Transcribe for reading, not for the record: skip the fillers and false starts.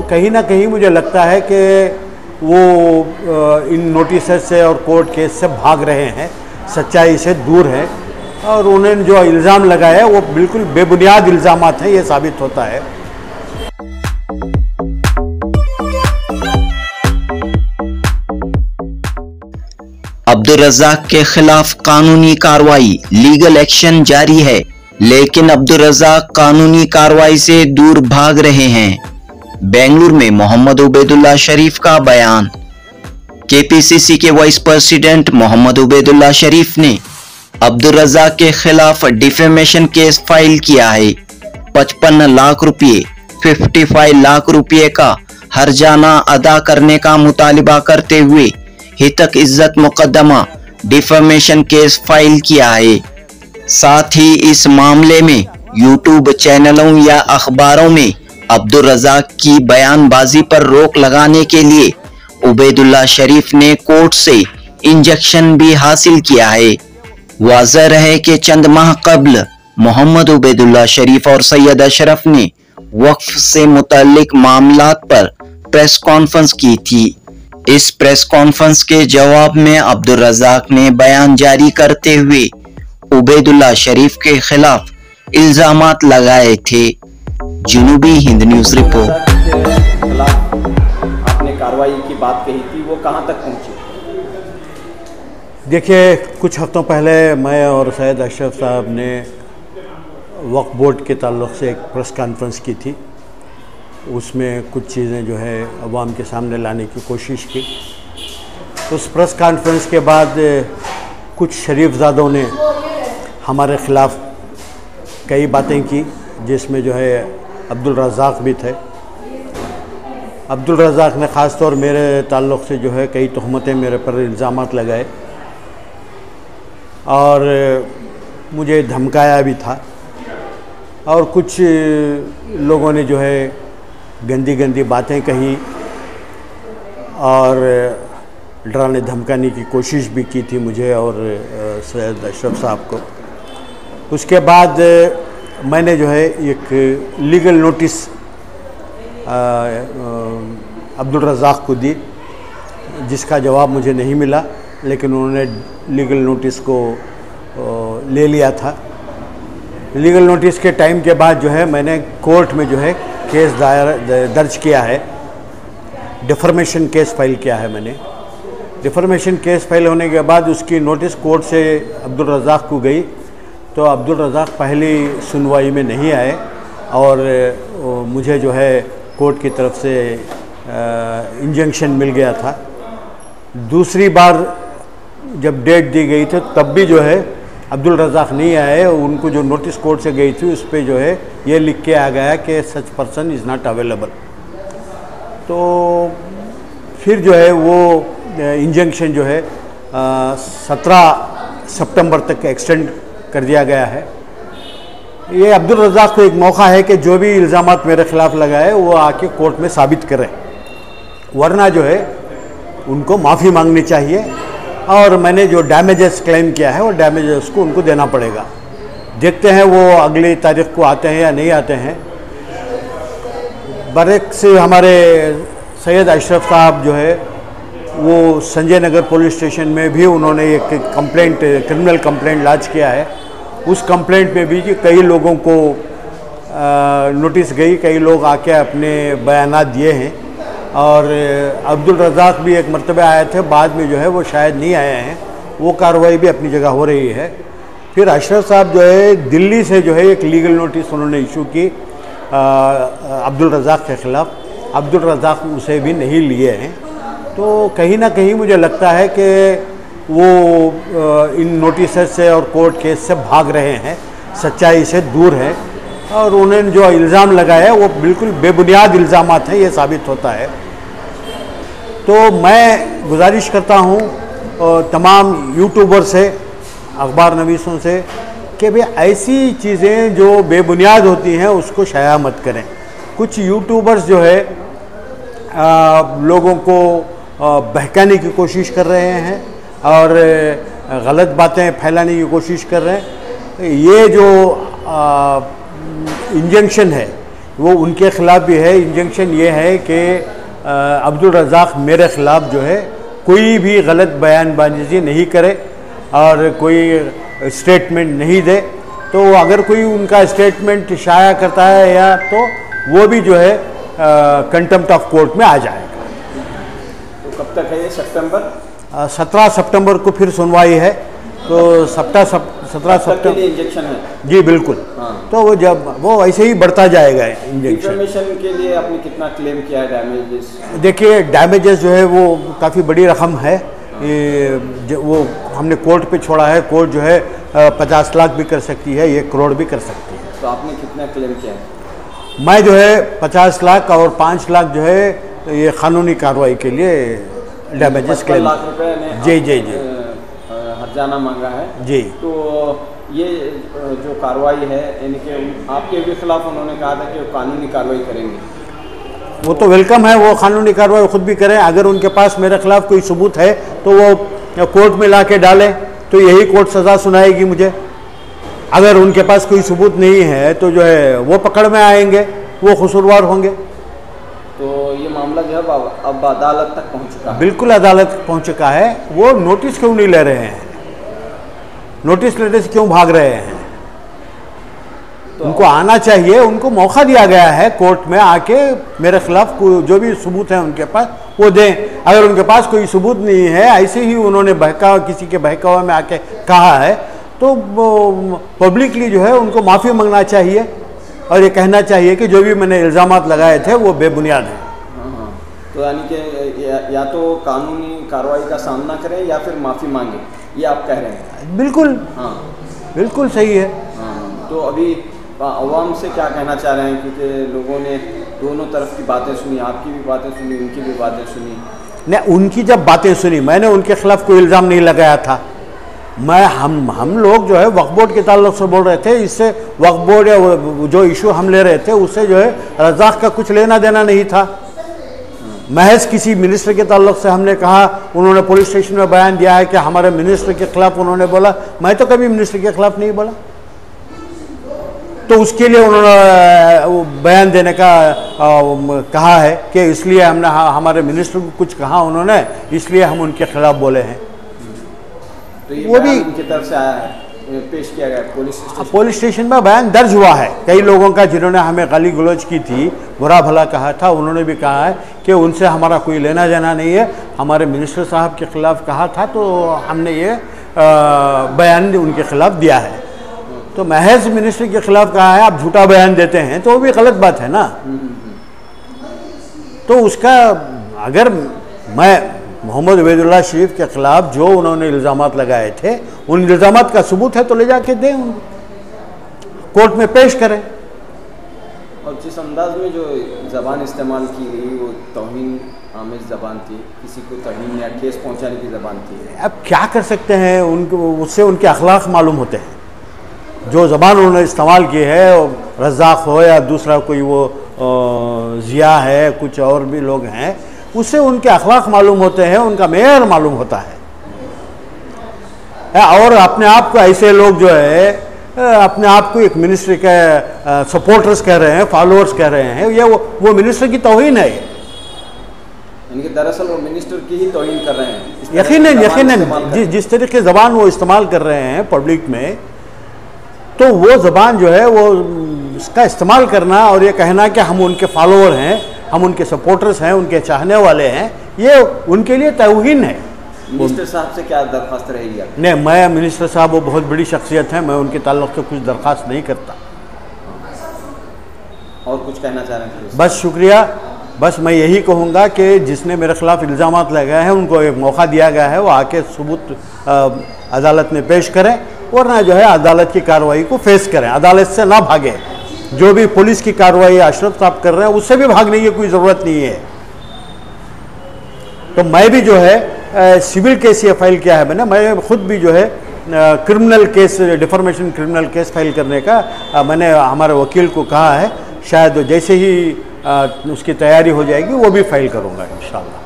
कहीं ना कहीं मुझे लगता है कि वो इन नोटिस से और कोर्ट केस से भाग रहे हैं, सच्चाई से दूर हैं, और उन्होंने जो इल्ज़ाम लगाया है वो बिल्कुल बेबुनियाद इल्ज़ामात हैं, ये साबित होता है। अब्दुल रज़ाक के खिलाफ कानूनी कार्रवाई, लीगल एक्शन जारी है, लेकिन अब्दुल रज़ाक कानूनी कार्रवाई से दूर भाग रहे हैं। बेंगलुरु में मोहम्मद उबैदुल्लाह शरीफ का बयान। केपीसीसी के वाइस प्रेसिडेंट मोहम्मद उबैदुल्लाह शरीफ ने अब्दुल रज़ाक के खिलाफ डिफेमेशन केस फाइल किया है। 55 लाख रुपये, 55 लाख रुपये का हर्जाना अदा करने का मुतालिबा करते हुए हितक इज्जत मुकदमा डिफेमेशन केस फाइल किया है। साथ ही इस मामले में यूट्यूब चैनलों या अखबारों में अब्दुल रज़ाक की बयानबाजी पर रोक लगाने के लिए उबैदुल्लाह शरीफ ने कोर्ट से इंजेक्शन भी हासिल किया है। वाज़ह रहे कि चंद माह कबल मोहम्मद उबैदुल्लाह शरीफ और सैयद अशरफ ने वक्फ से मुताल्लिक मामलात पर प्रेस कॉन्फ्रेंस की थी। इस प्रेस कॉन्फ्रेंस के जवाब में अब्दुल रज़ाक ने बयान जारी करते हुए उबैदुल्लाह शरीफ के खिलाफ इल्जामात लगाए थे। जनूबी हिंद न्यूज़ रिपोर्ट। आपने कार्रवाई की बात कही थी, वो कहां तक पहुंची? देखिए, कुछ हफ्तों पहले मैं और सैयद अशरफ साहब ने वक्फ बोर्ड के ताल्लुक़ से एक प्रेस कॉन्फ्रेंस की थी। उसमें कुछ चीज़ें जो है अवाम के सामने लाने की कोशिश की। उस प्रेस कॉन्फ्रेंस के बाद कुछ शरीफजादों ने हमारे ख़िलाफ़ कई बातें की, जिसमें जो है अब्दुल रज़ाक भी थे। अब्दुल रज़ाक ने ख़ास तौर मेरे ताल्लुक़ से जो है कई तहमतें मेरे पर इल्ज़ामात लगाए और मुझे धमकाया भी था, और कुछ लोगों ने जो है गंदी गंदी बातें कही और डराने धमकाने की कोशिश भी की थी मुझे और सैयद अशरफ साहब को। उसके बाद मैंने जो है एक लीगल नोटिस अब्दुल रज़ाक को दी, जिसका जवाब मुझे नहीं मिला, लेकिन उन्होंने लीगल नोटिस को ले लिया था। लीगल नोटिस के टाइम के बाद जो है मैंने कोर्ट में जो है केस दर्ज किया है, डिफर्मेशन केस फाइल किया है मैंने। डिफर्मेशन केस फाइल होने के बाद उसकी नोटिस कोर्ट से अब्दुल रज़ाक को गई, तो अब्दुल रज़ाक पहली सुनवाई में नहीं आए और मुझे जो है कोर्ट की तरफ से इंजंक्शन मिल गया था। दूसरी बार जब डेट दी गई थी तब भी जो है अब्दुल रज़ाक नहीं आए। उनको जो नोटिस कोर्ट से गई थी उस पर जो है ये लिख के आ गया कि such person is not available. तो फिर जो है वो इंजंक्शन जो है 17 सितंबर तक एक्सटेंड कर दिया गया है। ये अब्दुल रज़ाक को एक मौका है कि जो भी इल्ज़ामात मेरे ख़िलाफ़ लगाए वो आके कोर्ट में साबित करें, वरना जो है उनको माफ़ी मांगनी चाहिए और मैंने जो डैमेजेस क्लेम किया है वो डैमेजेस को उनको देना पड़ेगा। देखते हैं वो अगली तारीख को आते हैं या नहीं आते हैं। बरक से हमारे सैयद अशरफ साहब जो है वो संजय नगर पुलिस स्टेशन में भी उन्होंने एक कंप्लेंट, क्रिमिनल कंप्लेंट लॉन्च किया है। उस कंप्लेंट में भी कई लोगों को नोटिस गई, कई लोग आके अपने बयानात दिए हैं और अब्दुल रज़ाक भी एक मरतबा आए थे, बाद में जो है वो शायद नहीं आए हैं। वो कार्रवाई भी अपनी जगह हो रही है। फिर अशरफ साहब जो है दिल्ली से जो है एक लीगल नोटिस उन्होंने इशू की अब्दुल रज़ाक के ख़िलाफ़। अब्दुल रज़ाक उसे भी नहीं लिए हैं। तो कहीं ना कहीं मुझे लगता है कि वो इन नोटिस से और कोर्ट केस से भाग रहे हैं, सच्चाई से दूर हैं, और उन्होंने जो इल्ज़ाम लगाया है वो बिल्कुल बेबुनियाद इल्ज़ामात हैं, ये साबित होता है। तो मैं गुजारिश करता हूँ तमाम यूट्यूबर से, अखबार नवीसों से कि भाई ऐसी चीज़ें जो बेबुनियाद होती हैं उसको शाया मत करें। कुछ यूट्यूबर्स जो है लोगों को बहकाने की कोशिश कर रहे हैं और गलत बातें फैलाने की कोशिश कर रहे हैं। ये जो इंजंक्शन है वो उनके ख़िलाफ़ भी है। इंजंक्शन ये है कि अब्दुल रज़ाक मेरे ख़िलाफ़ जो है कोई भी गलत बयानबाजी नहीं करे और कोई स्टेटमेंट नहीं दे। तो अगर कोई उनका स्टेटमेंट शाया करता है या तो वो भी जो है कंटेम्प्ट ऑफ कोर्ट में आ जाएगा। तो कब तक है ये? सितंबर 17 सितंबर को फिर सुनवाई है। तो 17 सितंबर इंजेक्शन है जी बिल्कुल। हाँ। तो वो जब वो ऐसे ही बढ़ता जाएगा इंजेक्शन। इंफॉर्मेशन के लिए आपने कितना क्लेम किया है डैमेजेस? देखिए डैमेजेस जो है वो काफ़ी बड़ी रकम है। ये वो हमने कोर्ट पे छोड़ा है। कोर्ट जो है 50 लाख भी कर सकती है, 1 करोड़ भी कर सकती है। तो आपने कितना क्लेम किया है? मैं जो है 50 लाख और 5 लाख जो है ये कानूनी कार्रवाई के लिए डैमेजेस क्लेम। 55 लाख रुपए ने जी जी जी हर्जाना मांगा है जी। तो ये जो कार्रवाई है यानी कि आपके भी खिलाफ उन्होंने कहा था कि वो कानूनी कार्रवाई करेंगे। वो तो वेलकम है, वो कानूनी कार्रवाई खुद भी करें। अगर उनके पास मेरे खिलाफ कोई सबूत है तो वो कोर्ट में ला के डालें, तो यही कोर्ट सज़ा सुनाएगी मुझे। अगर उनके पास कोई सबूत नहीं है तो जो है वो पकड़ में आएंगे, वो कसूरवार होंगे। तो ये मामला जो है अब अदालत तक पहुंच चुका है? बिल्कुल अदालत तक पहुंच चुका है। वो नोटिस क्यों नहीं ले रहे हैं? नोटिस लेने से क्यों भाग रहे हैं? तो उनको आना चाहिए, उनको मौका दिया गया है कोर्ट में आके मेरे खिलाफ जो भी सबूत है उनके पास वो दें। अगर उनके पास कोई सबूत नहीं है, ऐसे ही उन्होंने किसी के बहकावे में आके कहा है, तो पब्लिकली जो है उनको माफ़ी मांगना चाहिए और ये कहना चाहिए कि जो भी मैंने इल्ज़ामात लगाए थे वो बेबुनियाद हैं। तो यानी कि या तो कानूनी कार्रवाई का सामना करें या फिर माफ़ी मांगे, ये आप कह रहे हैं? बिल्कुल हाँ बिल्कुल सही है। हाँ। तो अभी अवाम से क्या कहना चाह रहे हैं, क्योंकि लोगों ने दोनों तरफ की बातें सुनी, आपकी भी बातें सुनी, उनकी भी बातें सुनी? नहीं, उनकी जब बातें सुनी, मैंने उनके खिलाफ कोई इल्ज़ाम नहीं लगाया था। हम लोग जो है वक्फ बोर्ड के ताल्लुक से बोल रहे थे। इससे वक्फ बोर्ड या जो इशू हम ले रहे थे उससे जो है रज़ाक का कुछ लेना देना नहीं था। महज किसी मिनिस्टर के ताल्लुक से हमने कहा, उन्होंने पुलिस स्टेशन में बयान दिया है कि हमारे मिनिस्टर के खिलाफ उन्होंने बोला। मैं तो कभी मिनिस्टर के खिलाफ नहीं बोला। तो उसके लिए उन्होंने बयान देने का कहा है कि इसलिए हमने हमारे मिनिस्टर को कुछ कहा उन्होंने, इसलिए हम उनके खिलाफ बोले हैं। तो ये वो भी उनकी तरफ से आया है, पेश किया गया पुलिस स्टेशन में बयान दर्ज हुआ है। कई लोगों का जिन्होंने हमें गाली गलौज की थी, बुरा भला कहा था, उन्होंने भी कहा है कि उनसे हमारा कोई लेना देना नहीं है। हमारे मिनिस्टर साहब के खिलाफ कहा था तो हमने ये बयान उनके खिलाफ दिया है। तो महज मिनिस्टर के खिलाफ कहा है, आप झूठा बयान देते हैं तो वो भी गलत बात है ना। तो उसका अगर मैं मोहम्मद उबैदुल्लाह शरीफ के खिलाफ जो उन्होंने इल्ज़ामात लगाए थे, उन इल्ज़ामात का सबूत है तो ले जाके दें, उनको कोर्ट में पेश करें। और जिस अंदाज में जो ज़बान इस्तेमाल की गई वो तौहीन आमेज़ ज़बान थी, किसी को तौहीन या ठेस पहुंचाने की ज़बान थी। अब क्या कर सकते हैं, उनको उससे उनके अखलाक मालूम होते हैं। जो ज़बान उन्होंने इस्तेमाल की है, रज़ाक हो या दूसरा कोई वो ज़िया है, कुछ और भी लोग हैं, उससे उनके अखलाक मालूम होते हैं, उनका मेयर मालूम होता है। और अपने आप को ऐसे लोग जो है अपने आप को एक मिनिस्टर के सपोर्टर्स कह रहे हैं, फॉलोअर्स कह रहे हैं, ये वो मिनिस्टर की तौहीन है। यानी कि दरअसल वो मिनिस्टर की ही तौहीन कर रहे हैं। यकीनन जिस तरीके ज़बान वो इस्तेमाल कर रहे हैं पब्लिक में, तो वो ज़बान जो है वो इसका इस्तेमाल करना और ये कहना कि हम उनके फॉलोअर हैं, हम उनके सपोर्टर्स हैं, उनके चाहने वाले हैं, ये उनके लिए तौहीन है। मिनिस्टर साहब से क्या दरख्वास्त रहेगी? नहीं, मैं मिनिस्टर साहब वो बहुत बड़ी शख्सियत है, मैं उनके ताल्लुक से कुछ दरख्वास्त नहीं करता। और कुछ कहना चाह रहे हैं? बस शुक्रिया। बस मैं यही कहूँगा कि जिसने मेरे खिलाफ इल्ज़ामात लगाए हैं उनको एक मौका दिया गया है, वो आके सबूत अदालत में पेश करें, वरना जो है अदालत की कार्रवाई को फेस करें, अदालत से ना भागें। जो भी पुलिस की कार्रवाई अशरफ साहब कर रहे हैं उससे भी भागने की कोई ज़रूरत नहीं है। तो मैं भी जो है सिविल केस ये फाइल किया है मैंने, मैं खुद भी जो है criminal case, deformation criminal case file करने का मैंने हमारे वकील को कहा है। शायद जैसे ही उसकी तैयारी हो जाएगी वो भी फाइल करूँगा इंशाल्लाह।